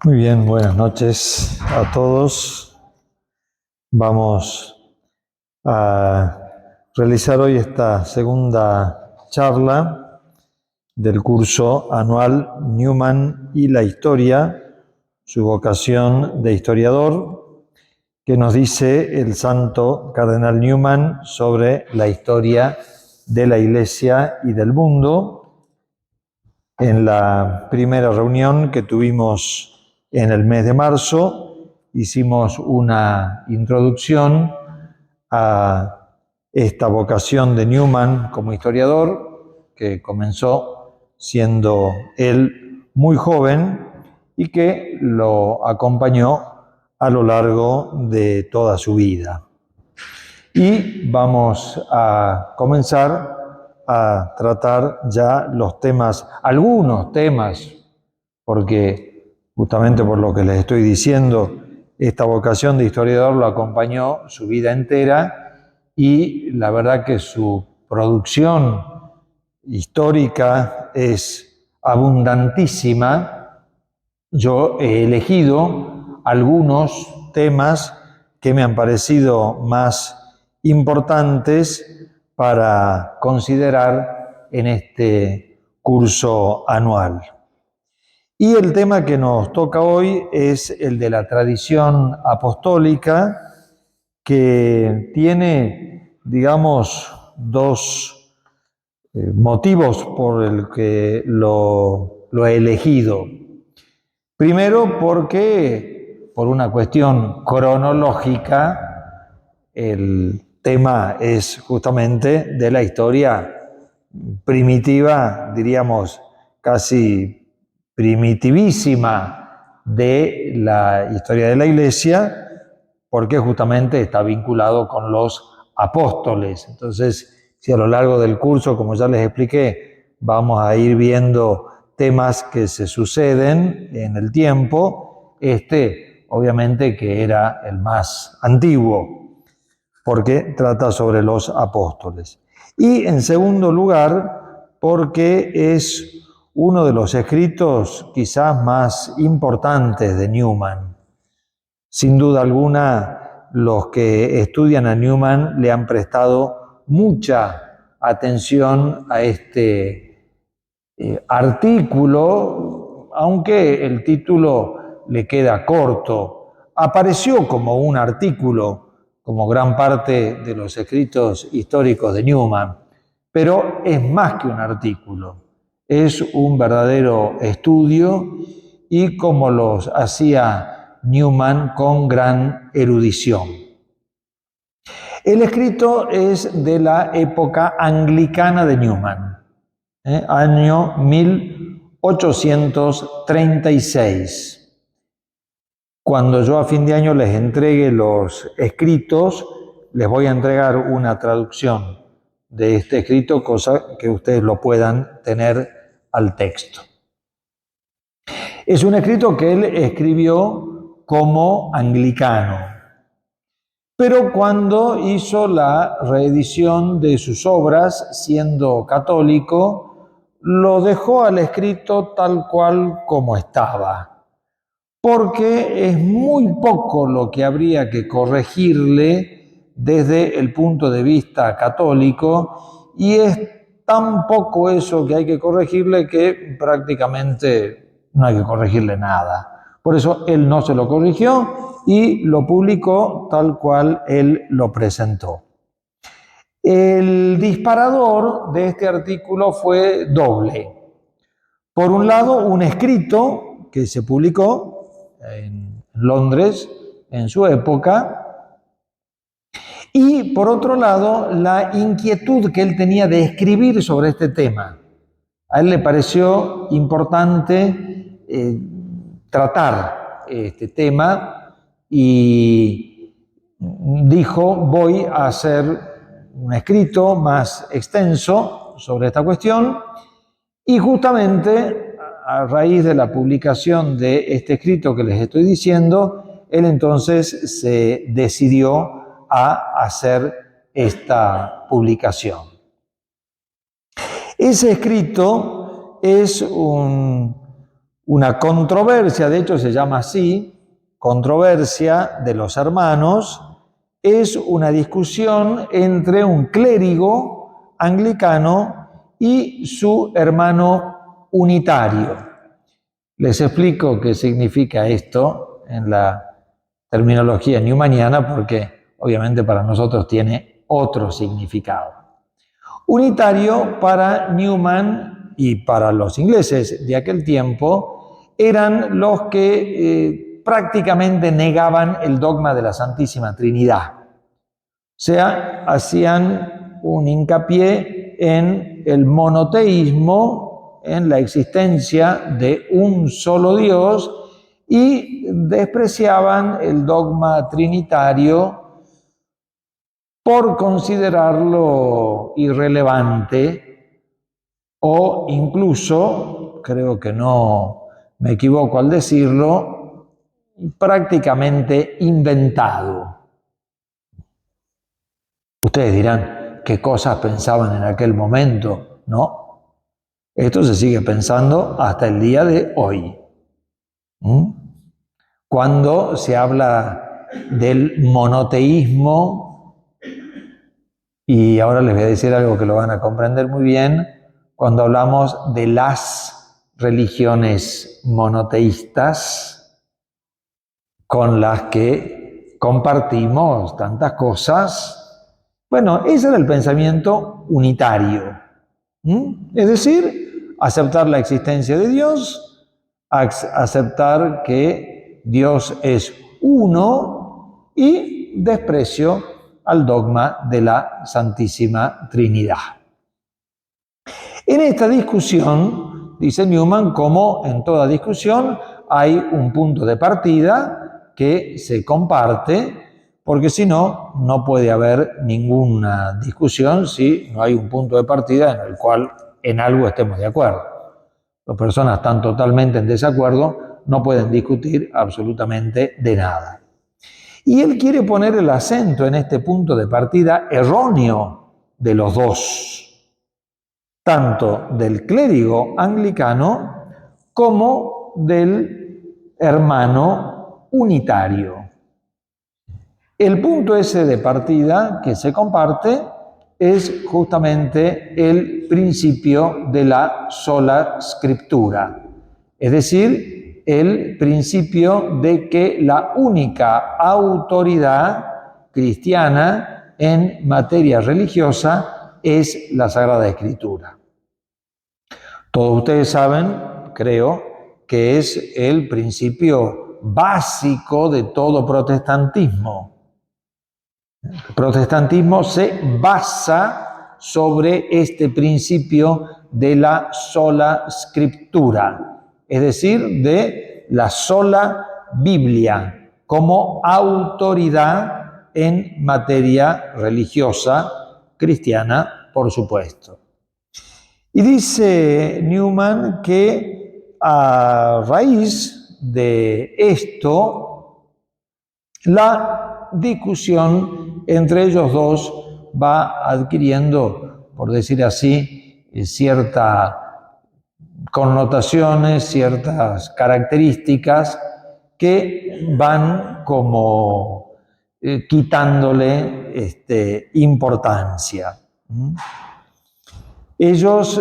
Muy bien, buenas noches a todos. Vamos a realizar hoy esta segunda charla del curso anual Newman y la historia, su vocación de historiador, que nos dice el santo cardenal Newman sobre la historia de la Iglesia y del mundo. En la primera reunión que tuvimos en el mes de marzo, hicimos una introducción a esta vocación de Newman como historiador, que comenzó siendo él muy joven y que lo acompañó a lo largo de toda su vida. Y vamos a comenzar a tratar ya los temas, algunos temas, porque justamente por lo que les estoy diciendo, esta vocación de historiador lo acompañó su vida entera y la verdad que su producción histórica es abundantísima. Yo he elegido algunos temas que me han parecido más importantes para considerar en este curso anual. Y el tema que nos toca hoy es el de la tradición apostólica, que tiene, digamos, dos motivos por el que lo he elegido. Primero porque, por una cuestión cronológica, el tema es justamente de la historia primitiva, diríamos casi primitivísima de la historia de la Iglesia, porque justamente está vinculado con los apóstoles. Entonces, si a lo largo del curso, como ya les expliqué, vamos a ir viendo temas que se suceden en el tiempo, obviamente que era el más antiguo, porque trata sobre los apóstoles. Y en segundo lugar, porque es uno de los escritos quizás más importantes de Newman. Sin duda alguna, los que estudian a Newman le han prestado mucha atención a este artículo, aunque el título le queda corto. Apareció como un artículo, como gran parte de los escritos históricos de Newman, pero es más que un artículo, es un verdadero estudio y como los hacía Newman con gran erudición. El escrito es de la época anglicana de Newman, año 1836. Cuando yo a fin de año les entregue los escritos, les voy a entregar una traducción de este escrito, cosa que ustedes lo puedan tener al texto. Es un escrito que él escribió como anglicano, pero cuando hizo la reedición de sus obras, siendo católico, lo dejó al escrito tal cual como estaba, porque es muy poco lo que habría que corregirle desde el punto de vista católico, y es tan poco eso que hay que corregirle que prácticamente no hay que corregirle nada. Por eso él no se lo corrigió y lo publicó tal cual él lo presentó. El disparador de este artículo fue doble. Por un lado, un escrito que se publicó en Londres en su época, y por otro lado, la inquietud que él tenía de escribir sobre este tema. A él le pareció importante tratar este tema y dijo, voy a hacer un escrito más extenso sobre esta cuestión. Y justamente a raíz de la publicación de este escrito que les estoy diciendo, él entonces se decidió a hacer esta publicación. Ese escrito es un una controversia, de hecho se llama así, controversia de los hermanos, es una discusión entre un clérigo anglicano y su hermano unitario. Les explico qué significa esto en la terminología newmaniana, porque obviamente para nosotros tiene otro significado. Unitario para Newman y para los ingleses de aquel tiempo eran los que prácticamente negaban el dogma de la Santísima Trinidad. O sea, hacían un hincapié en el monoteísmo, en la existencia de un solo Dios, y despreciaban el dogma trinitario por considerarlo irrelevante o incluso, creo que no me equivoco al decirlo, prácticamente inventado. Ustedes dirán, ¿qué cosas pensaban en aquel momento? No, esto se sigue pensando hasta el día de hoy. Cuando se habla del monoteísmo, y ahora les voy a decir algo que lo van a comprender muy bien, cuando hablamos de las religiones monoteístas con las que compartimos tantas cosas, bueno, ese era el pensamiento unitario. Es decir, aceptar la existencia de Dios, aceptar que Dios es uno y desprecio al dogma de la Santísima Trinidad. En esta discusión, dice Newman, como en toda discusión, hay un punto de partida que se comparte, porque si no, no puede haber ninguna discusión si no hay un punto de partida en el cual en algo estemos de acuerdo. Las personas están totalmente en desacuerdo, no pueden discutir absolutamente de nada. Y él quiere poner el acento en este punto de partida erróneo de los dos, tanto del clérigo anglicano como del hermano unitario. El punto ese de partida que se comparte es justamente el principio de la sola scriptura, es decir, el principio de que la única autoridad cristiana en materia religiosa es la Sagrada Escritura. Todos ustedes saben, creo, que es el principio básico de todo protestantismo. El protestantismo se basa sobre este principio de la sola scriptura, es decir, de la sola Biblia como autoridad en materia religiosa cristiana, por supuesto. Y dice Newman que a raíz de esto, la discusión entre ellos dos va adquiriendo, por decir así, ciertas connotaciones, ciertas características que van como quitándole importancia. Ellos,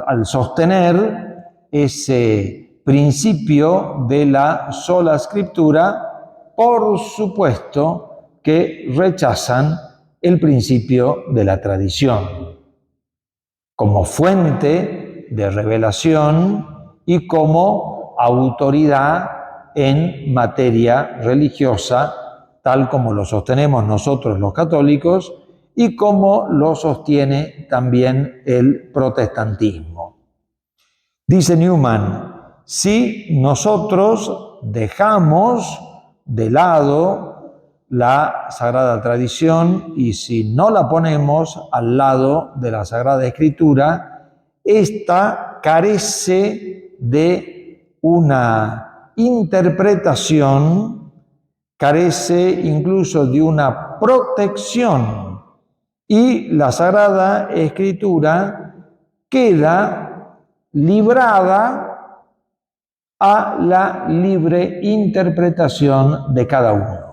al sostener ese principio de la sola escritura, por supuesto que rechazan el principio de la tradición como fuente de revelación y como autoridad en materia religiosa, tal como lo sostenemos nosotros los católicos y como lo sostiene también el protestantismo. Dice Newman, si nosotros dejamos de lado la Sagrada Tradición y si no la ponemos al lado de la Sagrada Escritura, esta carece de una interpretación, carece incluso de una protección y la Sagrada Escritura queda librada a la libre interpretación de cada uno.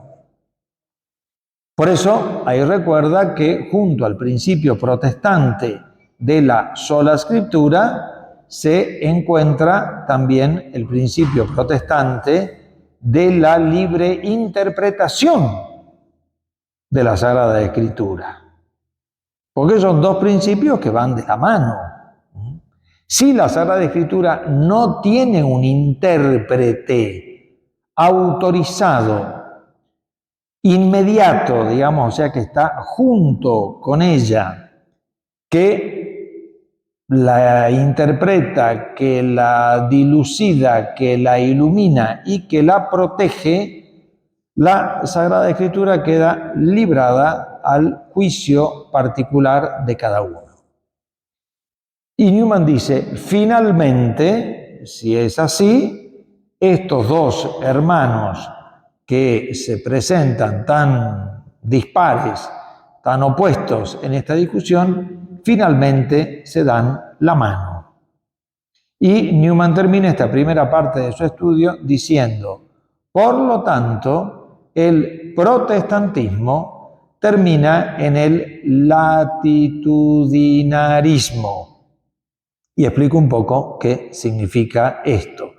Por eso, ahí recuerda que junto al principio protestante de la sola escritura se encuentra también el principio protestante de la libre interpretación de la Sagrada Escritura. Porque son dos principios que van de la mano. Si la Sagrada Escritura no tiene un intérprete autorizado, inmediato, digamos, o sea que está junto con ella, que la interpreta, que la dilucida, que la ilumina y que la protege, la Sagrada Escritura queda librada al juicio particular de cada uno. Y Newman dice, finalmente, si es así, estos dos hermanos que se presentan tan dispares, tan opuestos en esta discusión, finalmente se dan la mano. Y Newman termina esta primera parte de su estudio diciendo, por lo tanto, el protestantismo termina en el latitudinarismo. Y explico un poco qué significa esto.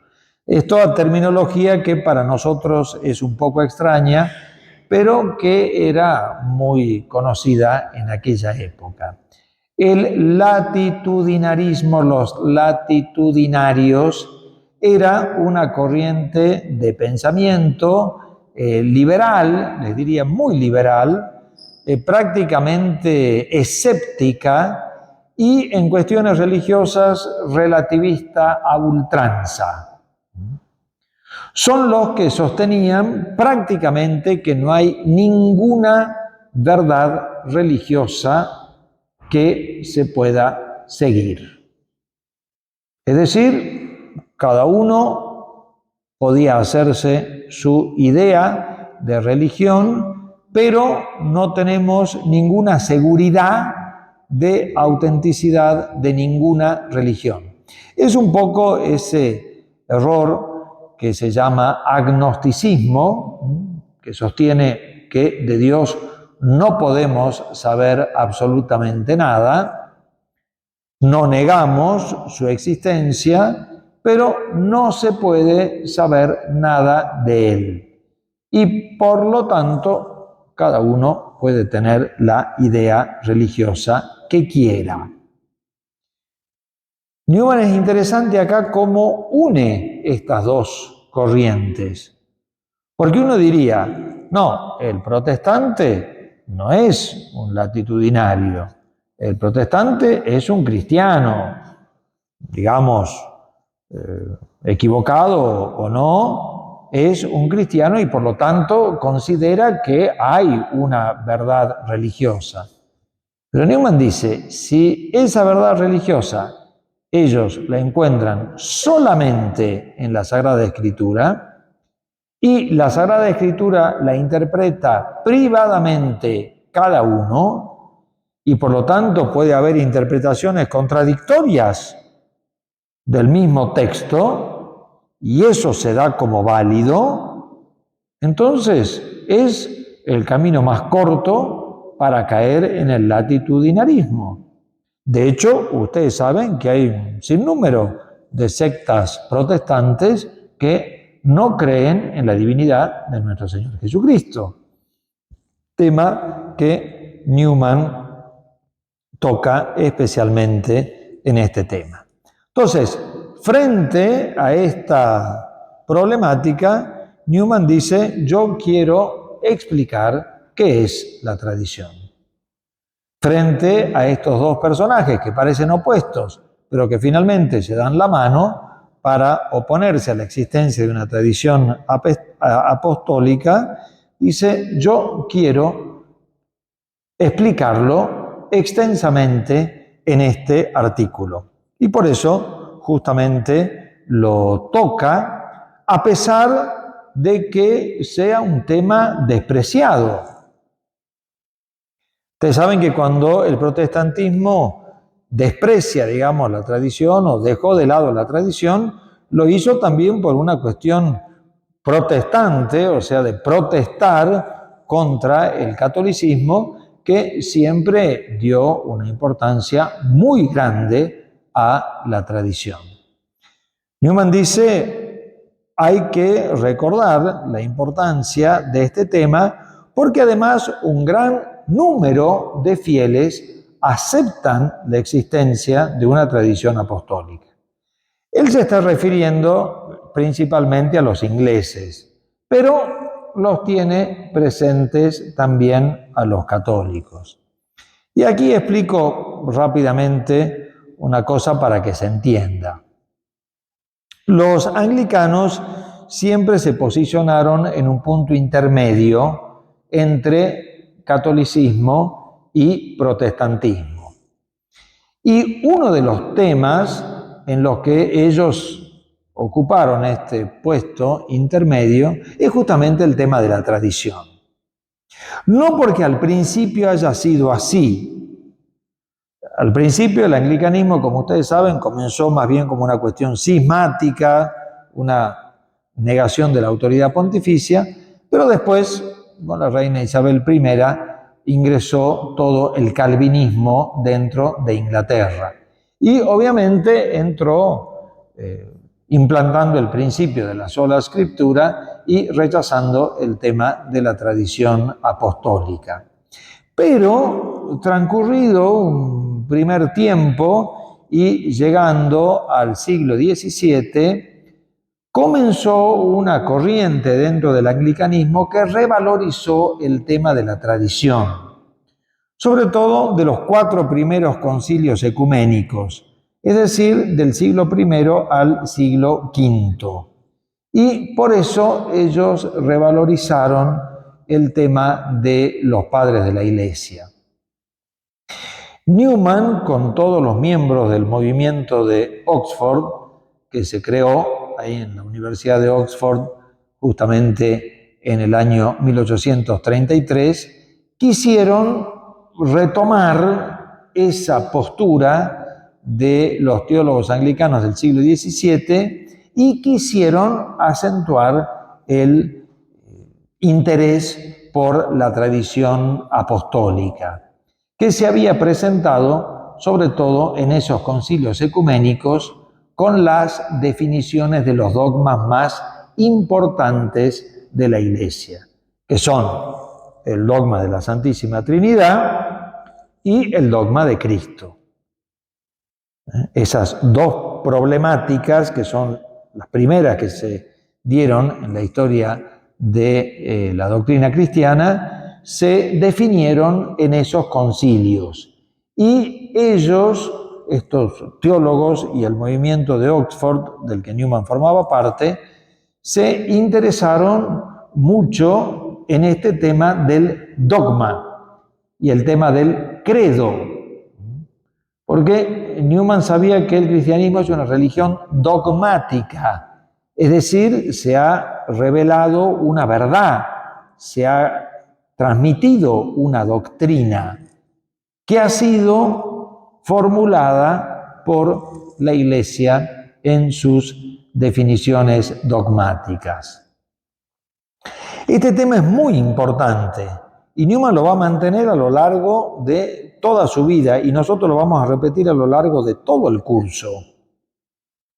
Es toda terminología que para nosotros es un poco extraña, pero que era muy conocida en aquella época. El latitudinarismo, los latitudinarios, era una corriente de pensamiento liberal, les diría muy liberal, prácticamente escéptica, y en cuestiones religiosas relativista a ultranza. Son los que sostenían prácticamente que no hay ninguna verdad religiosa que se pueda seguir. Es decir, cada uno podía hacerse su idea de religión, pero no tenemos ninguna seguridad de autenticidad de ninguna religión. Es un poco ese error que se llama agnosticismo, que sostiene que de Dios no podemos saber absolutamente nada, no negamos su existencia, pero no se puede saber nada de Él. Y por lo tanto, cada uno puede tener la idea religiosa que quiera. Newman es interesante acá cómo une estas dos corrientes. Porque uno diría, no, el protestante no es un latitudinario, el protestante es un cristiano, digamos, equivocado o no, es un cristiano y por lo tanto considera que hay una verdad religiosa. Pero Newman dice, si esa verdad religiosa ellos la encuentran solamente en la Sagrada Escritura y la Sagrada Escritura la interpreta privadamente cada uno y por lo tanto puede haber interpretaciones contradictorias del mismo texto y eso se da como válido, entonces es el camino más corto para caer en el latitudinarismo. De hecho, ustedes saben que hay un sinnúmero de sectas protestantes que no creen en la divinidad de nuestro Señor Jesucristo. Tema que Newman toca especialmente en este tema. Entonces, frente a esta problemática, Newman dice, yo quiero explicar qué es la tradición. Frente a estos dos personajes que parecen opuestos, pero que finalmente se dan la mano para oponerse a la existencia de una tradición apostólica, dice, yo quiero explicarlo extensamente en este artículo. Y por eso justamente lo toca, a pesar de que sea un tema despreciado. Ustedes saben que cuando el protestantismo desprecia, digamos, la tradición o dejó de lado la tradición, lo hizo también por una cuestión protestante, o sea, de protestar contra el catolicismo, que siempre dio una importancia muy grande a la tradición. Newman dice, hay que recordar la importancia de este tema porque además un gran número de fieles aceptan la existencia de una tradición apostólica. Él se está refiriendo principalmente a los ingleses, pero los tiene presentes también a los católicos. Y aquí explico rápidamente una cosa para que se entienda. Los anglicanos siempre se posicionaron en un punto intermedio entre catolicismo y protestantismo. Y uno de los temas en los que ellos ocuparon este puesto intermedio es justamente el tema de la tradición. No porque al principio haya sido así. Al principio el anglicanismo, como ustedes saben, comenzó más bien como una cuestión cismática, una negación de la autoridad pontificia, pero después, con la reina Isabel I, ingresó todo el calvinismo dentro de Inglaterra. Y obviamente entró implantando el principio de la sola escritura y rechazando el tema de la tradición apostólica. Pero transcurrido un primer tiempo y llegando al siglo XVII, comenzó una corriente dentro del anglicanismo que revalorizó el tema de la tradición, sobre todo de los 4 primeros concilios ecuménicos, es decir, del siglo I al siglo V. Y por eso ellos revalorizaron el tema de los padres de la Iglesia. Newman, con todos los miembros del movimiento de Oxford, que se creó ahí en la Universidad de Oxford, justamente en el año 1833, quisieron retomar esa postura de los teólogos anglicanos del siglo XVII y quisieron acentuar el interés por la tradición apostólica, que se había presentado sobre todo en esos concilios ecuménicos con las definiciones de los dogmas más importantes de la Iglesia, que son el dogma de la Santísima Trinidad y el dogma de Cristo. Esas dos problemáticas, que son las primeras que se dieron en la historia de la doctrina cristiana, se definieron en esos concilios. Y ellos, estos teólogos y el movimiento de Oxford, del que Newman formaba parte, se interesaron mucho en este tema del dogma y el tema del credo, porque Newman sabía que el cristianismo es una religión dogmática, es decir, se ha revelado una verdad, se ha transmitido una doctrina que ha sido formulada por la Iglesia en sus definiciones dogmáticas. Este tema es muy importante y Newman lo va a mantener a lo largo de toda su vida y nosotros lo vamos a repetir a lo largo de todo el curso.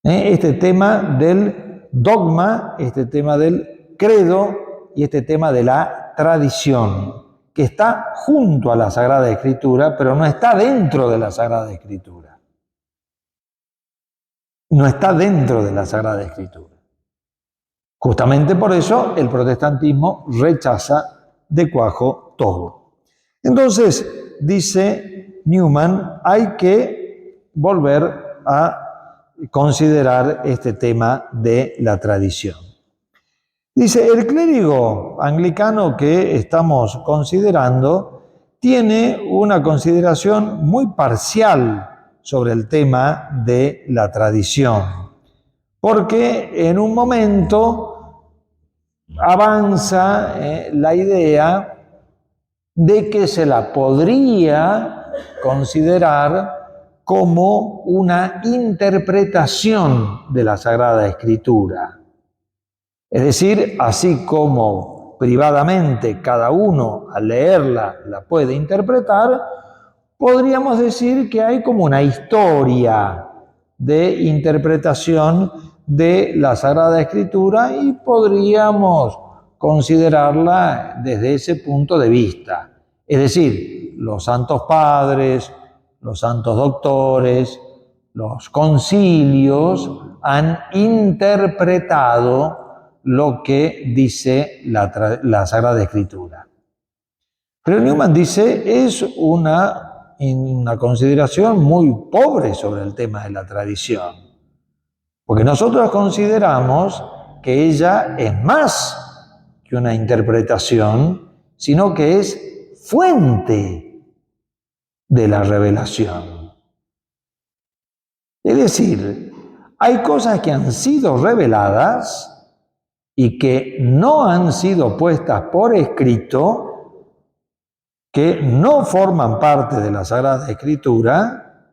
Este tema del dogma, este tema del credo y este tema de la tradición, que está junto a la Sagrada Escritura, pero no está dentro de la Sagrada Escritura. No está dentro de la Sagrada Escritura. Justamente por eso el protestantismo rechaza de cuajo todo. Entonces, dice Newman, hay que volver a considerar este tema de la tradición. Dice, el clérigo anglicano que estamos considerando tiene una consideración muy parcial sobre el tema de la tradición, porque en un momento avanza la idea de que se la podría considerar como una interpretación de la Sagrada Escritura. Es decir, así como privadamente cada uno al leerla la puede interpretar, podríamos decir que hay como una historia de interpretación de la Sagrada Escritura y podríamos considerarla desde ese punto de vista. Es decir, los santos padres, los santos doctores, los concilios han interpretado lo que dice la Sagrada Escritura. Pero Newman dice, es una consideración muy pobre sobre el tema de la tradición, porque nosotros consideramos que ella es más que una interpretación, sino que es fuente de la revelación. Es decir, hay cosas que han sido reveladas y que no han sido puestas por escrito, que no forman parte de la Sagrada Escritura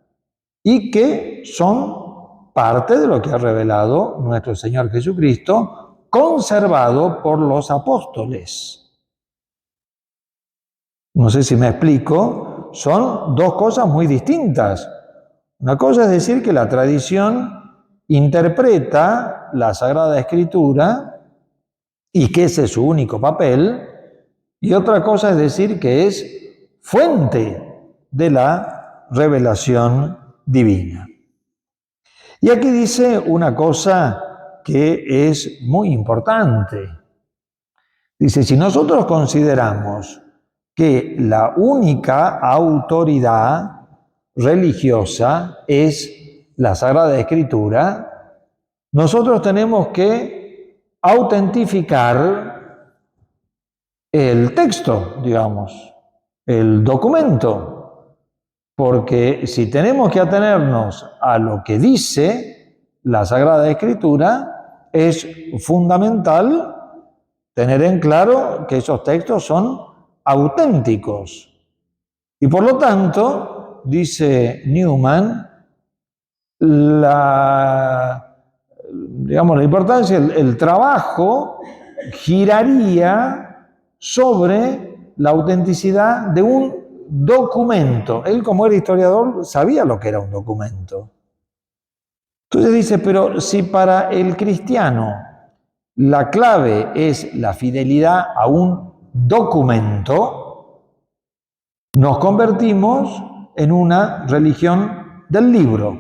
y que son parte de lo que ha revelado nuestro Señor Jesucristo, conservado por los apóstoles. No sé si me explico, son dos cosas muy distintas. Una cosa es decir que la tradición interpreta la Sagrada Escritura y que ese es su único papel, y otra cosa es decir que es fuente de la revelación divina. Y aquí dice una cosa que es muy importante. Dice, si nosotros consideramos que la única autoridad religiosa es la Sagrada Escritura, nosotros tenemos que autentificar el texto, digamos, el documento, porque si tenemos que atenernos a lo que dice la Sagrada Escritura, es fundamental tener en claro que esos textos son auténticos. Y por lo tanto, dice Newman, la importancia, el trabajo giraría sobre la autenticidad de un documento. Él, como era historiador, sabía lo que era un documento. Entonces dice, pero si para el cristiano la clave es la fidelidad a un documento, nos convertimos en una religión del libro.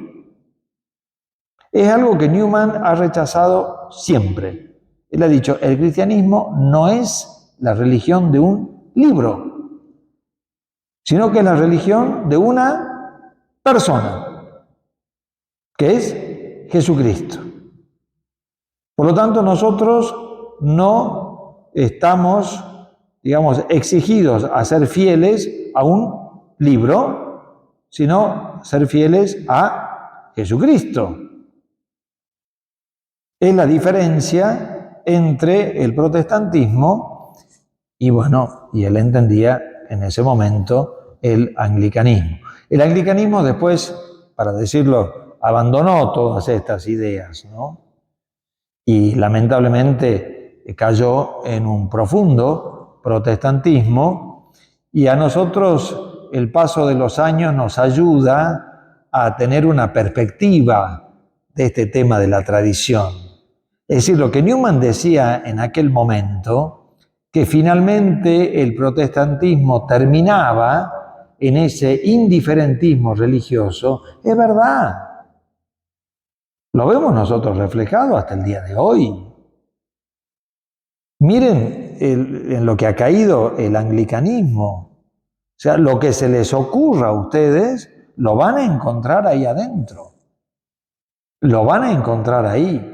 Es algo que Newman ha rechazado siempre. Él ha dicho, el cristianismo no es la religión de un libro, sino que es la religión de una persona, que es Jesucristo. Por lo tanto, nosotros no estamos, exigidos a ser fieles a un libro, sino ser fieles a Jesucristo. Es la diferencia entre el protestantismo y él entendía en ese momento el anglicanismo. El anglicanismo después, para decirlo, abandonó todas estas ideas, ¿no? Y lamentablemente cayó en un profundo protestantismo, y a nosotros el paso de los años nos ayuda a tener una perspectiva de este tema de la tradición. Es decir, lo que Newman decía en aquel momento, que finalmente el protestantismo terminaba en ese indiferentismo religioso, es verdad. Lo vemos nosotros reflejado hasta el día de hoy. Miren en lo que ha caído el anglicanismo. O sea, lo que se les ocurra a ustedes, lo van a encontrar ahí adentro. Lo van a encontrar ahí.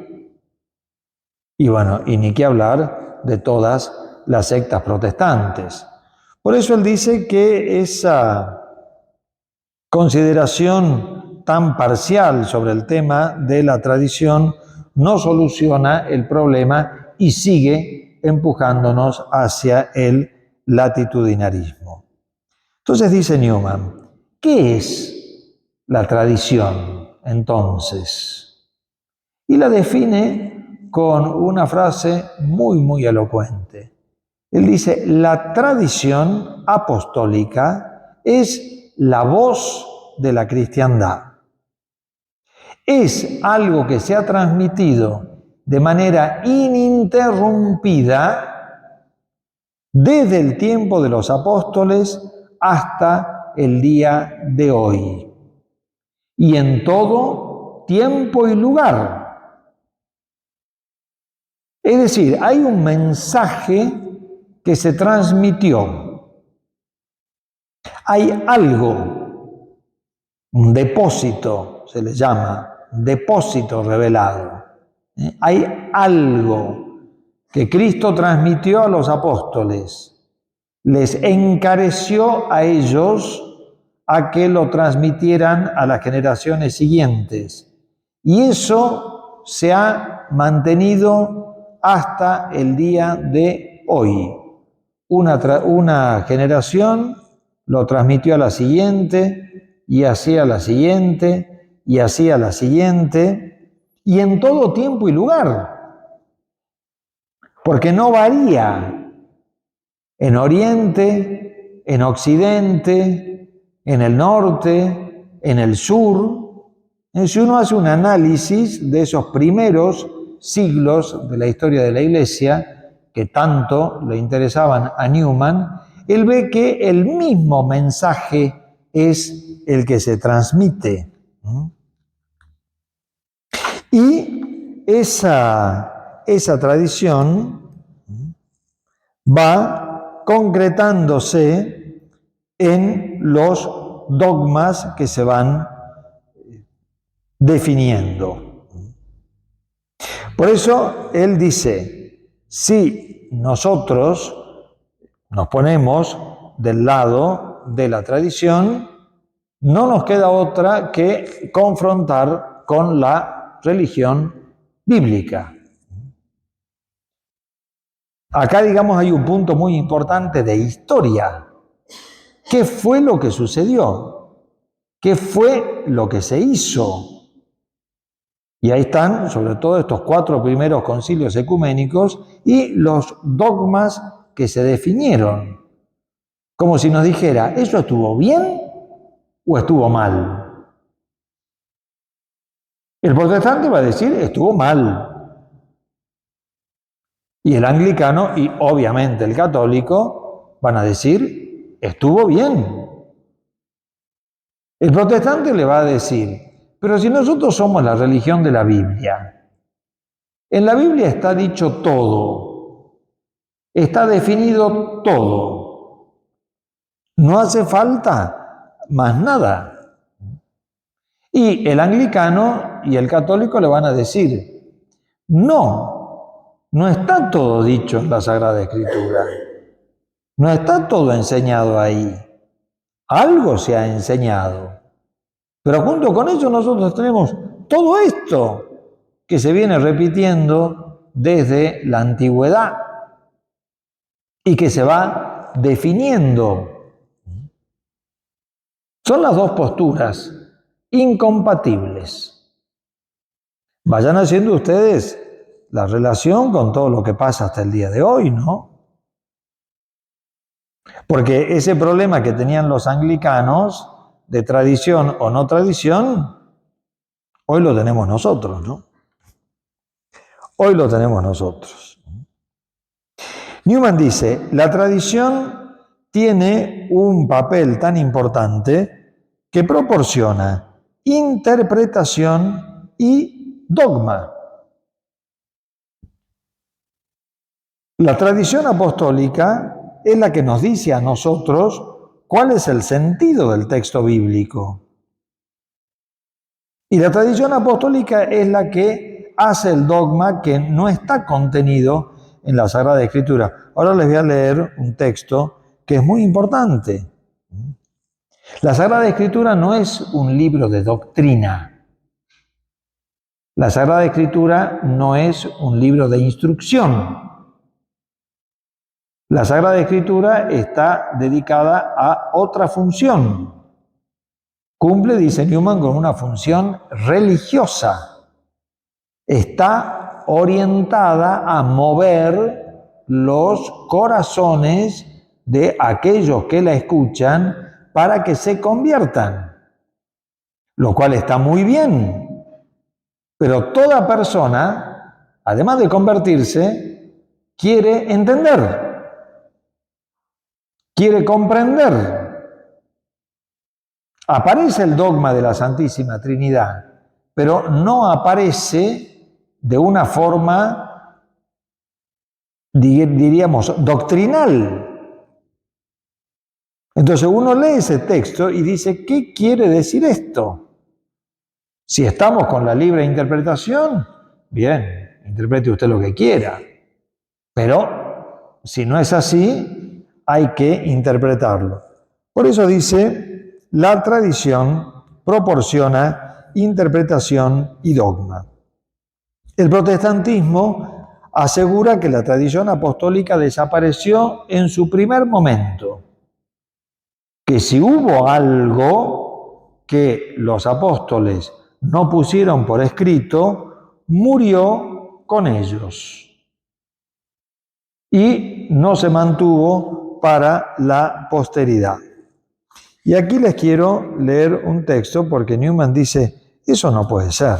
Y ni qué hablar de todas las sectas protestantes. Por eso él dice que esa consideración tan parcial sobre el tema de la tradición no soluciona el problema y sigue empujándonos hacia el latitudinarismo. Entonces dice Newman, ¿qué es la tradición, entonces? Y la define con una frase muy, muy elocuente. Él dice, la tradición apostólica es la voz de la cristiandad. Es algo que se ha transmitido de manera ininterrumpida desde el tiempo de los apóstoles hasta el día de hoy. Y en todo tiempo y lugar. Es decir, hay un mensaje que se transmitió. Hay algo, un depósito se le llama, depósito revelado. Hay algo que Cristo transmitió a los apóstoles. Les encareció a ellos a que lo transmitieran a las generaciones siguientes. Y eso se ha mantenido hasta el día de hoy. Una generación lo transmitió a la siguiente, y así a la siguiente, y así a la siguiente, y en todo tiempo y lugar. Porque no varía en Oriente, en Occidente, en el norte, en el sur. Si uno hace un análisis de esos primeros siglos de la historia de la Iglesia, que tanto le interesaban a Newman, él ve que el mismo mensaje es el que se transmite. Y esa tradición va concretándose en los dogmas que se van definiendo. Por eso él dice, si nosotros nos ponemos del lado de la tradición, no nos queda otra que confrontar con la religión bíblica. Acá, digamos, hay un punto muy importante de historia. ¿Qué fue lo que sucedió? ¿Qué fue lo que se hizo? Y ahí están, sobre todo, estos 4 primeros concilios ecuménicos y los dogmas que se definieron. Como si nos dijera, ¿eso estuvo bien o estuvo mal? El protestante va a decir, estuvo mal. Y el anglicano y obviamente el católico van a decir, estuvo bien. El protestante le va a decir, pero si nosotros somos la religión de la Biblia, en la Biblia está dicho todo, está definido todo, no hace falta más nada. Y el anglicano y el católico le van a decir, no está todo dicho en la Sagrada Escritura, no está todo enseñado ahí, algo se ha enseñado. Pero junto con eso nosotros tenemos todo esto que se viene repitiendo desde la antigüedad y que se va definiendo. Son las dos posturas incompatibles. Vayan haciendo ustedes la relación con todo lo que pasa hasta el día de hoy, ¿no? Porque ese problema que tenían los anglicanos de tradición o no tradición, hoy lo tenemos nosotros, ¿no? Hoy lo tenemos nosotros. Newman dice, la tradición tiene un papel tan importante que proporciona interpretación y dogma. La tradición apostólica es la que nos dice a nosotros cuál es el sentido del texto bíblico. Y la tradición apostólica es la que hace el dogma que no está contenido en la Sagrada Escritura. Ahora les voy a leer un texto que es muy importante. La Sagrada Escritura no es un libro de doctrina. La Sagrada Escritura no es un libro de instrucción. La Sagrada Escritura está dedicada a otra función. cumple, dice Newman, con una función religiosa. Está orientada a mover los corazones de aquellos que la escuchan para que se conviertan, lo cual está muy bien. Pero toda persona, además de convertirse, quiere entender, quiere comprender. Aparece el dogma de la Santísima Trinidad, pero no aparece de una forma, diríamos, doctrinal. Entonces uno lee ese texto y dice, ¿qué quiere decir esto? Si estamos con la libre interpretación, bien, interprete usted lo que quiera. Pero si no es así, hay que interpretarlo. Por eso dice, la tradición proporciona interpretación y dogma. El protestantismo asegura que la tradición apostólica desapareció en su primer momento, que si hubo algo que los apóstoles no pusieron por escrito, murió con ellos y no se mantuvo para la posteridad. Y aquí les quiero leer un texto porque Newman dice, eso no puede ser.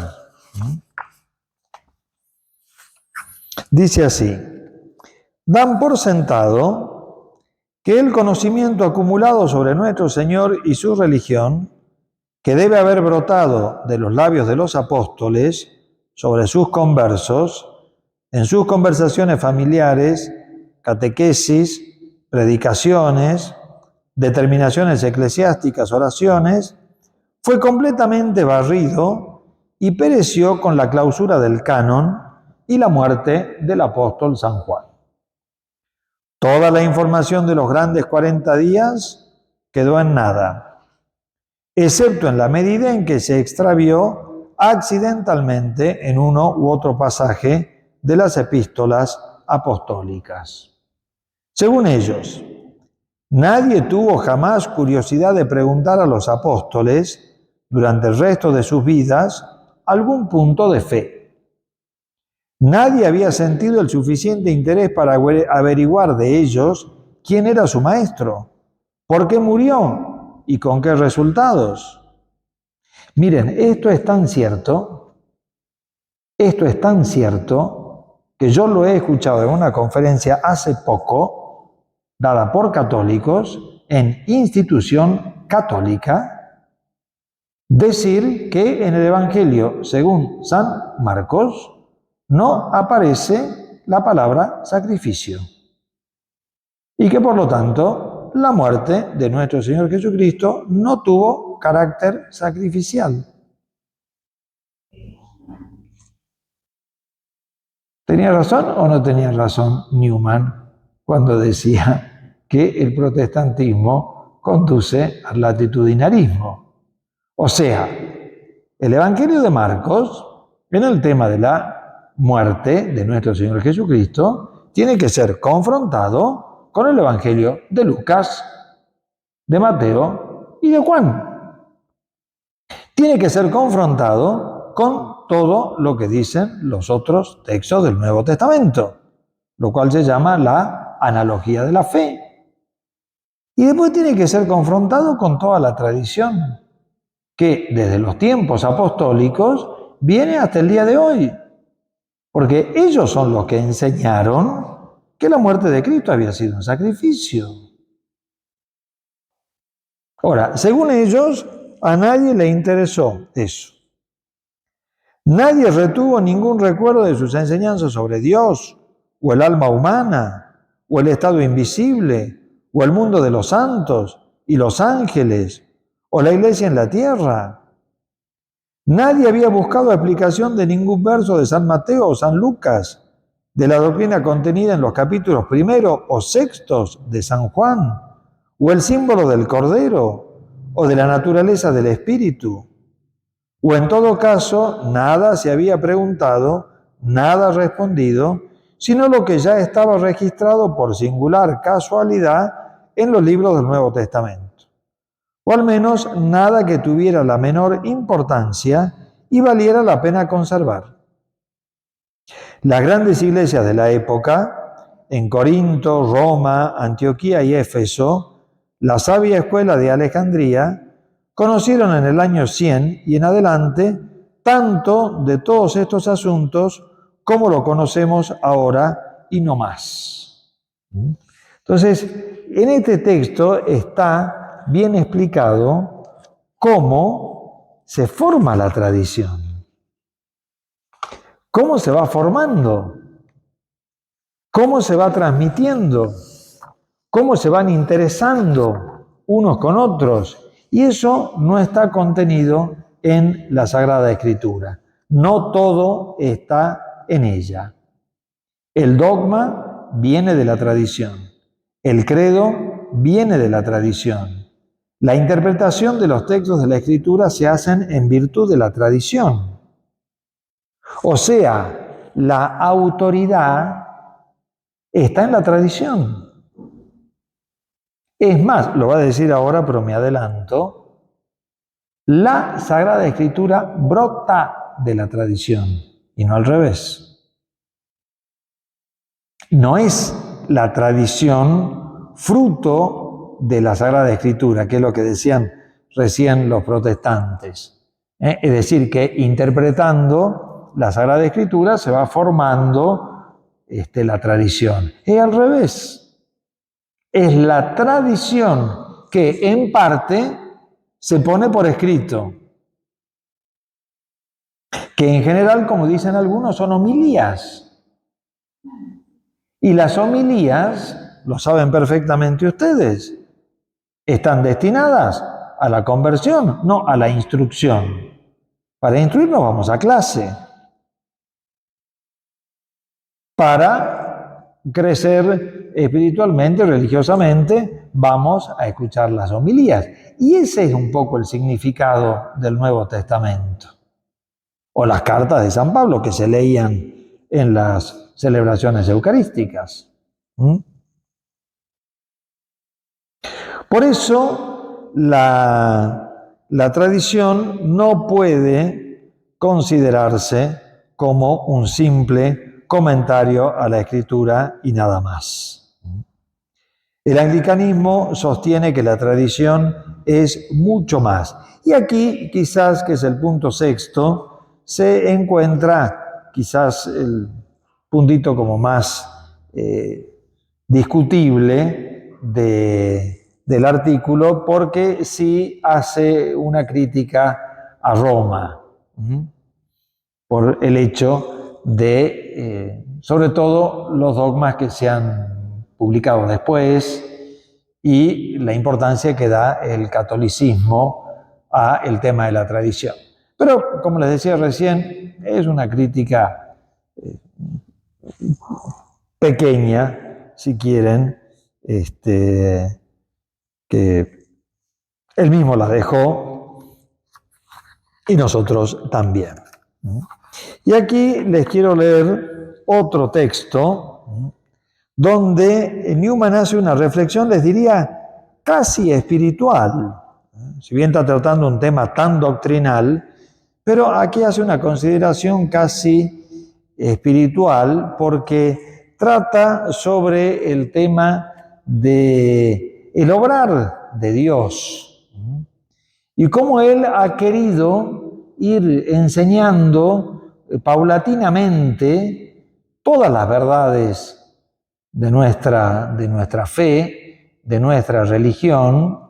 Dice así, dan por sentado que el conocimiento acumulado sobre nuestro Señor y su religión, que debe haber brotado de los labios de los apóstoles sobre sus conversos, en sus conversaciones familiares, catequesis, predicaciones, determinaciones eclesiásticas, oraciones, fue completamente barrido y pereció con la clausura del canon y la muerte del apóstol San Juan. Toda la información de los grandes 40 días quedó en nada, excepto en la medida en que se extravió accidentalmente en uno u otro pasaje de las epístolas apostólicas. Según ellos, nadie tuvo jamás curiosidad de preguntar a los apóstoles, durante el resto de sus vidas, algún punto de fe. Nadie había sentido el suficiente interés para averiguar de ellos quién era su maestro, por qué murió y con qué resultados. Miren, esto es tan cierto que yo lo he escuchado en una conferencia hace poco, dada por católicos en institución católica, decir que en el Evangelio según San Marcos no aparece la palabra sacrificio y que por lo tanto la muerte de nuestro Señor Jesucristo no tuvo carácter sacrificial. ¿Tenía razón o no tenía razón Newman cuando decía que el protestantismo conduce al latitudinarismo? O sea, el Evangelio de Marcos, en el tema de la muerte de nuestro Señor Jesucristo, tiene que ser confrontado con el Evangelio de Lucas, de Mateo y de Juan. Tiene que ser confrontado con todo lo que dicen los otros textos del Nuevo Testamento, lo cual se llama la analogía de la fe. Y después tiene que ser confrontado con toda la tradición que desde los tiempos apostólicos viene hasta el día de hoy, porque ellos son los que enseñaron que la muerte de Cristo había sido un sacrificio. Ahora, según ellos, a nadie le interesó eso. Nadie retuvo ningún recuerdo de sus enseñanzas sobre Dios, o el alma humana, o el estado invisible, o el mundo de los santos y los ángeles, o la iglesia en la tierra. Nadie había buscado explicación de ningún verso de San Mateo o San Lucas, de la doctrina contenida en los capítulos 1 o 6 de San Juan, o el símbolo del Cordero, o de la naturaleza del Espíritu. O en todo caso, nada se había preguntado, nada respondido, sino lo que ya estaba registrado por singular casualidad en los libros del Nuevo Testamento. o al menos nada que tuviera la menor importancia y valiera la pena conservar. Las grandes iglesias de la época, en Corinto, Roma, Antioquía y Éfeso, la sabia escuela de Alejandría, conocieron en el año 100 y en adelante tanto de todos estos asuntos como lo conocemos ahora y no más. Entonces, en este texto está bien explicado cómo se forma la tradición, cómo se va formando, cómo se va transmitiendo, cómo se van interesando unos con otros. Y eso no está contenido en la Sagrada Escritura. No todo está en ella. El dogma viene de la tradición. El credo viene de la tradición. La interpretación de los textos de la Escritura se hacen en virtud de la tradición. O sea, la autoridad está en la tradición. Es más, lo va a decir ahora, pero me adelanto, la Sagrada Escritura brota de la tradición y no al revés. No es la tradición fruto de la Sagrada Escritura, que es lo que decían recién los protestantes. Es decir, que interpretando la Sagrada Escritura se va formando la tradición. Es al revés. Es la tradición que en parte se pone por escrito, que en general, como dicen algunos, son homilías. Y las homilías, lo saben perfectamente ustedes, están destinadas a la conversión, no a la instrucción. Para instruirnos vamos a clase. Para crecer espiritualmente, religiosamente, vamos a escuchar las homilías. Y ese es un poco el significado del Nuevo Testamento. O las cartas de San Pablo que se leían en las celebraciones eucarísticas. Por eso la tradición no puede considerarse como un simple comentario a la Escritura y nada más. El anglicanismo sostiene que la tradición es mucho más. Y aquí, quizás, que es el punto sexto, se encuentra quizás el puntito como más discutible del artículo, porque sí hace una crítica a Roma, por el hecho de, sobre todo, los dogmas que se han publicado después y la importancia que da el catolicismo a el tema de la tradición. Pero, como les decía recién, es una crítica pequeña, si quieren, que él mismo la dejó y nosotros también. Y aquí les quiero leer otro texto donde Newman hace una reflexión, les diría, casi espiritual. Si bien está tratando un tema tan doctrinal, pero aquí hace una consideración casi espiritual porque trata sobre el tema de el obrar de Dios y cómo Él ha querido ir enseñando paulatinamente todas las verdades de nuestra fe, de nuestra religión,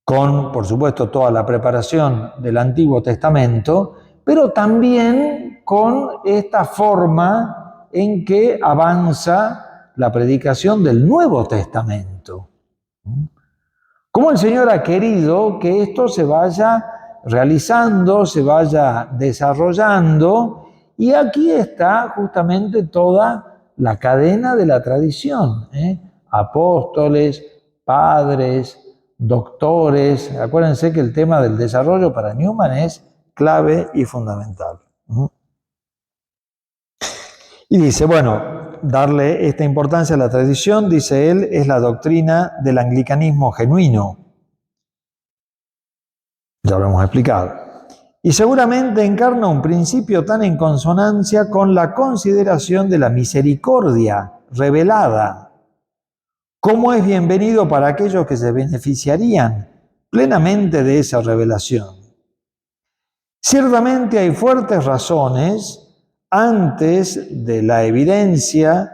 con, por supuesto, toda la preparación del Antiguo Testamento, pero también con esta forma en que avanza la predicación del Nuevo Testamento. Cómo el Señor ha querido que esto se vaya realizando, se vaya desarrollando, y aquí está justamente toda la cadena de la tradición, apóstoles, padres, doctores. Acuérdense que el tema del desarrollo para Newman es clave y fundamental. Y dice, bueno, darle esta importancia a la tradición, dice él, es la doctrina del anglicanismo genuino. Ya lo hemos explicado. Y seguramente encarna un principio tan en consonancia con la consideración de la misericordia revelada. ¿Cómo es bienvenido para aquellos que se beneficiarían plenamente de esa revelación? Ciertamente hay fuertes razones antes de la evidencia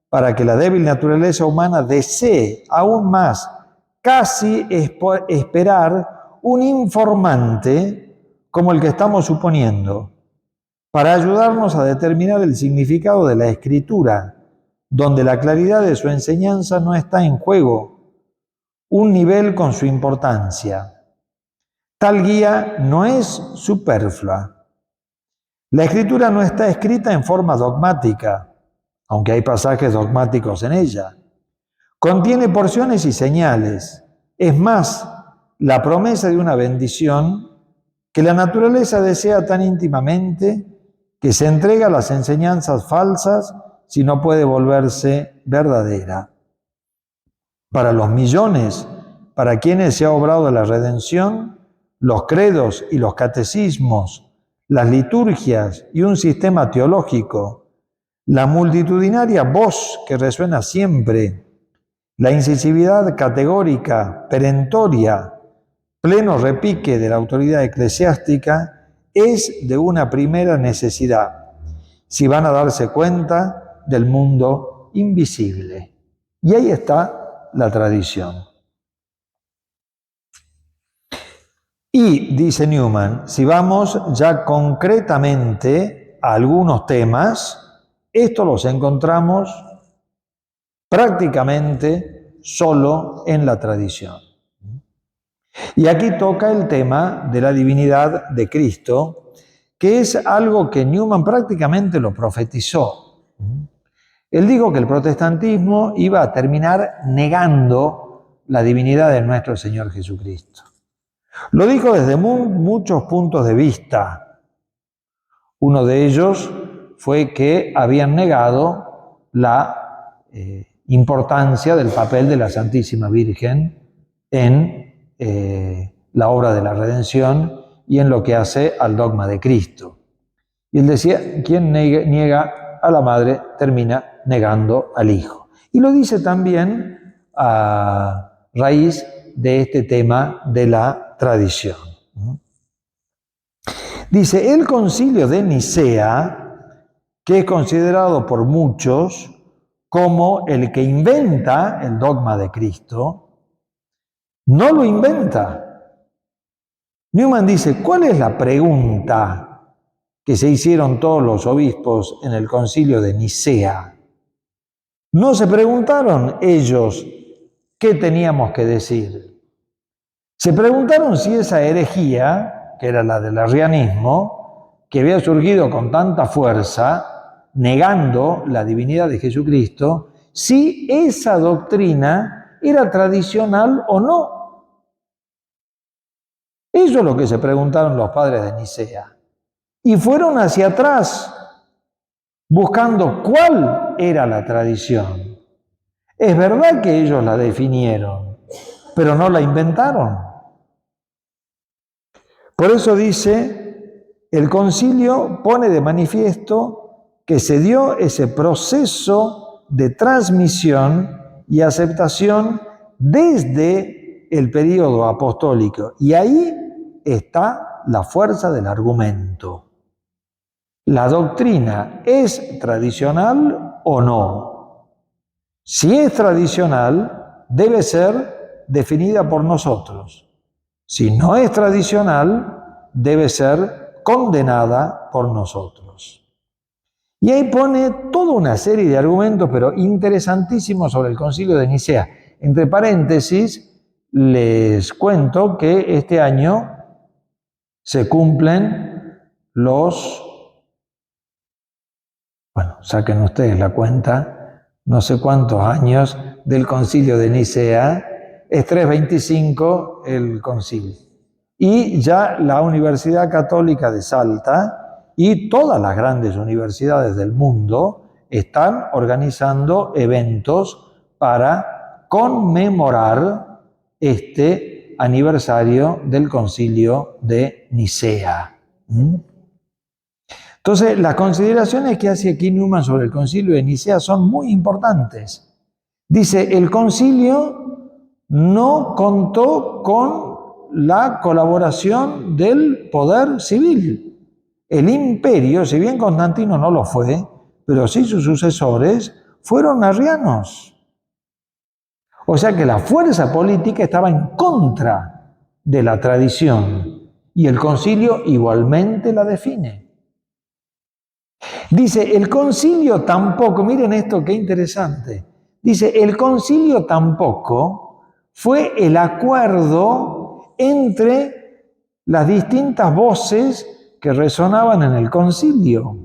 para que la débil naturaleza humana desee aún más casi esperar un informante como el que estamos suponiendo para ayudarnos a determinar el significado de la Escritura, donde la claridad de su enseñanza no está en juego, un nivel con su importancia. Tal guía no es superflua. La Escritura no está escrita en forma dogmática, aunque hay pasajes dogmáticos en ella. Contiene porciones y señales. Es más, la promesa de una bendición que la naturaleza desea tan íntimamente que se entrega a las enseñanzas falsas si no puede volverse verdadera. Para los millones, para quienes se ha obrado la redención, los credos y los catecismos, las liturgias y un sistema teológico, la multitudinaria voz que resuena siempre, la incisividad categórica, perentoria, pleno repique de la autoridad eclesiástica, es de una primera necesidad, si van a darse cuenta del mundo invisible. Y ahí está la tradición. Y, dice Newman, si vamos ya concretamente a algunos temas, estos los encontramos prácticamente solo en la tradición. Y aquí toca el tema de la divinidad de Cristo, que es algo que Newman prácticamente lo profetizó. Él dijo que el protestantismo iba a terminar negando la divinidad de nuestro Señor Jesucristo. Lo dijo desde muchos puntos de vista. Uno de ellos fue que habían negado la importancia del papel de la Santísima Virgen en la obra de la redención y en lo que hace al dogma de Cristo. Y él decía, quien niega a la madre termina negando al hijo. Y lo dice también a raíz de este tema de la tradición. Dice, el concilio de Nicea, que es considerado por muchos como el que inventa el dogma de Cristo, no lo inventa. Newman dice, ¿cuál es la pregunta que se hicieron todos los obispos en el concilio de Nicea? No se preguntaron ellos qué teníamos que decir. Se preguntaron si esa herejía, que era la del arrianismo, que había surgido con tanta fuerza, negando la divinidad de Jesucristo, si esa doctrina era tradicional o no. Eso es lo que se preguntaron los padres de Nicea. Y fueron hacia atrás, buscando cuál era la tradición. Es verdad que ellos la definieron, pero no la inventaron. Por eso dice, el concilio pone de manifiesto que se dio ese proceso de transmisión y aceptación desde el período apostólico. Y ahí está la fuerza del argumento. ¿La doctrina es tradicional o no? Si es tradicional, debe ser definida por nosotros. Si no es tradicional, debe ser condenada por nosotros. Y ahí pone toda una serie de argumentos, pero interesantísimos sobre el concilio de Nicea. Entre paréntesis, les cuento que este año se cumplen saquen ustedes la cuenta, no sé cuántos años del concilio de Nicea. Es 325 el concilio. Y ya la Universidad Católica de Salta y todas las grandes universidades del mundo están organizando eventos para conmemorar este aniversario del Concilio de Nicea. Entonces, las consideraciones que hace aquí Newman sobre el Concilio de Nicea son muy importantes. Dice, el concilio no contó con la colaboración del poder civil. El imperio, si bien Constantino no lo fue, pero sí sus sucesores, fueron arrianos. O sea que la fuerza política estaba en contra de la tradición y el concilio igualmente la define. Dice, el concilio tampoco, miren esto qué interesante, dice, el concilio tampoco fue el acuerdo entre las distintas voces que resonaban en el concilio.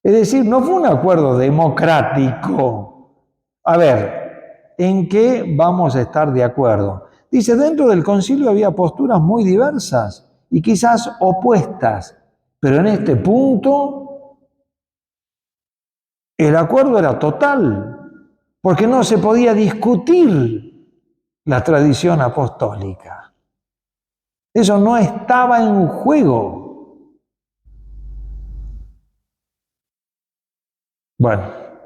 Es decir, no fue un acuerdo democrático. A ver, ¿en qué vamos a estar de acuerdo? Dice, dentro del concilio había posturas muy diversas y quizás opuestas, pero en este punto el acuerdo era total, porque no se podía discutir la tradición apostólica. Eso no estaba en juego. Bueno,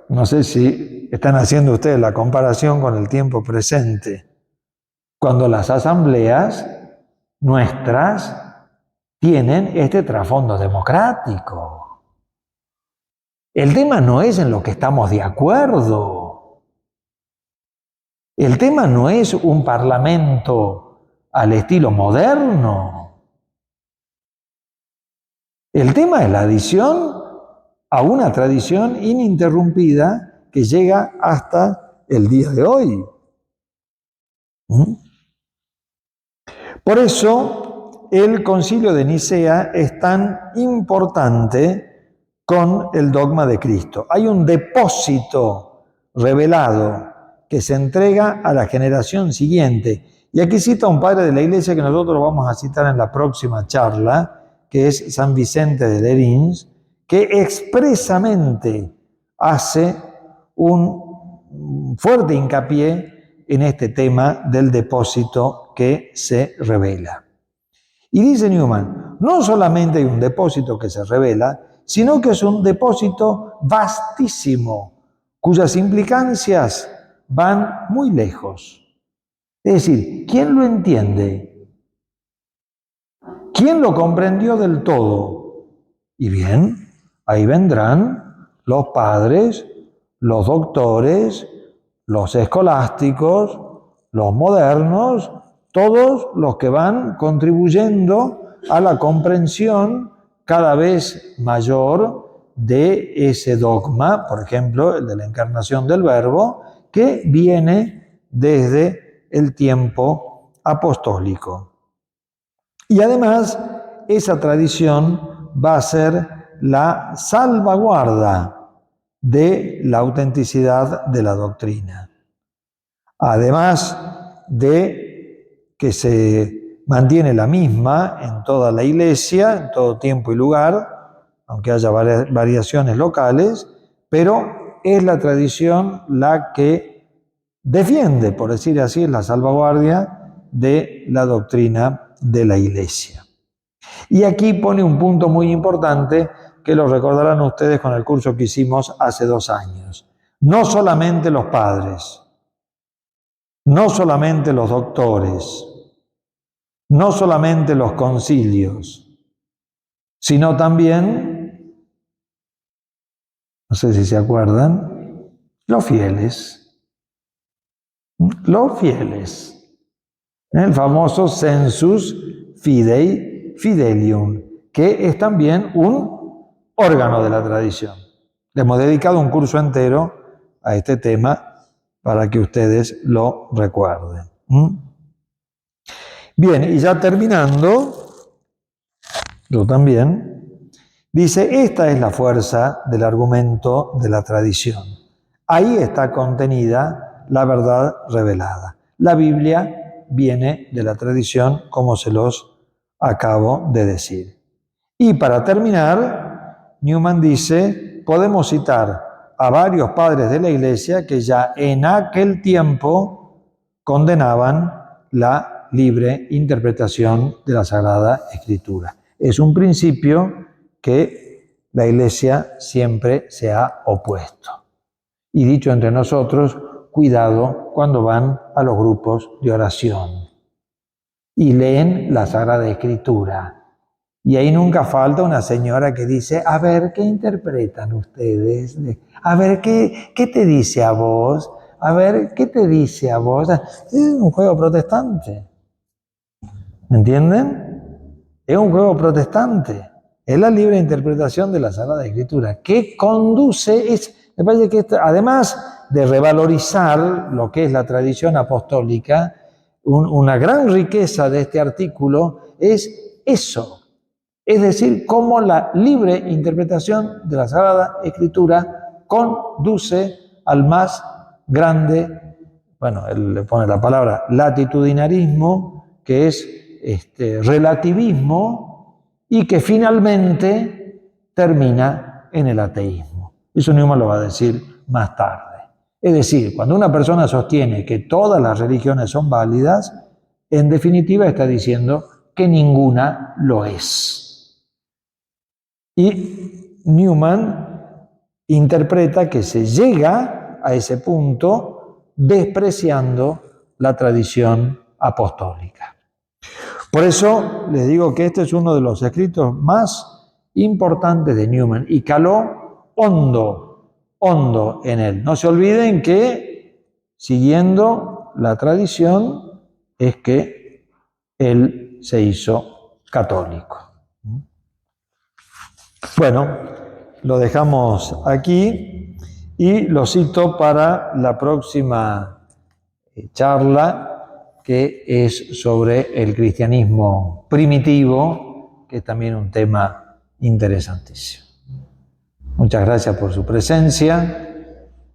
no sé si están haciendo ustedes la comparación con el tiempo presente, cuando las asambleas nuestras tienen este trasfondo democrático. El tema no es en lo que estamos de acuerdo. El tema no es un parlamento al estilo moderno. El tema es la adición a una tradición ininterrumpida que llega hasta el día de hoy. Por eso, el Concilio de Nicea es tan importante con el dogma de Cristo. Hay un depósito revelado que se entrega a la generación siguiente. Y aquí cita un padre de la iglesia que nosotros vamos a citar en la próxima charla, que es San Vicente de Lérins, que expresamente hace un fuerte hincapié en este tema del depósito que se revela. Y dice Newman, no solamente hay un depósito que se revela, sino que es un depósito vastísimo, cuyas implicancias van muy lejos. Es decir, ¿quién lo entiende? ¿Quién lo comprendió del todo? Y bien, ahí vendrán los padres, los doctores, los escolásticos, los modernos, todos los que van contribuyendo a la comprensión cada vez mayor de ese dogma, por ejemplo, el de la encarnación del Verbo, que viene desde el tiempo apostólico. Y además, esa tradición va a ser la salvaguarda de la autenticidad de la doctrina. Además de que se mantiene la misma en toda la iglesia, en todo tiempo y lugar, aunque haya variaciones locales, pero es la tradición la que defiende, por decir así, la salvaguardia de la doctrina de la iglesia. Y aquí pone un punto muy importante que lo recordarán ustedes con el curso que hicimos hace 2 años. No solamente los padres, no solamente los doctores, no solamente los concilios, sino también, no sé si se acuerdan, los fieles. Los fieles. El famoso sensus fidei fidelium, que es también un órgano de la tradición. Le hemos dedicado un curso entero a este tema para que ustedes lo recuerden. Bien, y ya terminando, yo también, dice, esta es la fuerza del argumento de la tradición. Ahí está contenida la verdad revelada. La Biblia viene de la tradición, como se los acabo de decir. Y para terminar, Newman dice, podemos citar a varios padres de la Iglesia que ya en aquel tiempo condenaban la libre interpretación de la Sagrada Escritura. Es un principio que la Iglesia siempre se ha opuesto. Y dicho entre nosotros, cuidado cuando van a los grupos de oración y leen la Sagrada Escritura. Y ahí nunca falta una señora que dice, a ver, ¿qué interpretan ustedes? A ver, ¿qué te dice a vos? A ver, ¿qué te dice a vos? Es un juego protestante. ¿Me entienden? Es un juego protestante. Es la libre interpretación de la Sagrada Escritura que conduce, me parece que además de revalorizar lo que es la tradición apostólica, una gran riqueza de este artículo es eso. Es decir, cómo la libre interpretación de la Sagrada Escritura conduce al más grande, bueno, él le pone la palabra latitudinarismo, que es relativismo, y que finalmente termina en el ateísmo. Eso Newman lo va a decir más tarde. Es decir, cuando una persona sostiene que todas las religiones son válidas, en definitiva está diciendo que ninguna lo es. Y Newman interpreta que se llega a ese punto despreciando la tradición apostólica. Por eso les digo que este es uno de los escritos más importantes de Newman y caló hondo en él. No se olviden que, siguiendo la tradición, es que él se hizo católico. Bueno, lo dejamos aquí y lo cito para la próxima charla, que es sobre el cristianismo primitivo, que es también un tema interesantísimo. Muchas gracias por su presencia,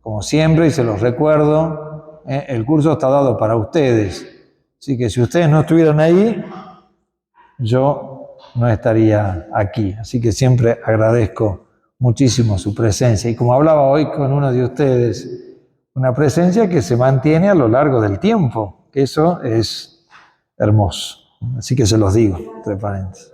como siempre, y se los recuerdo, el curso está dado para ustedes, así que si ustedes no estuvieran ahí, yo no estaría aquí. Así que siempre agradezco muchísimo su presencia. Y como hablaba hoy con uno de ustedes, una presencia que se mantiene a lo largo del tiempo, que eso es hermoso. Así que se los digo, entre paréntesis.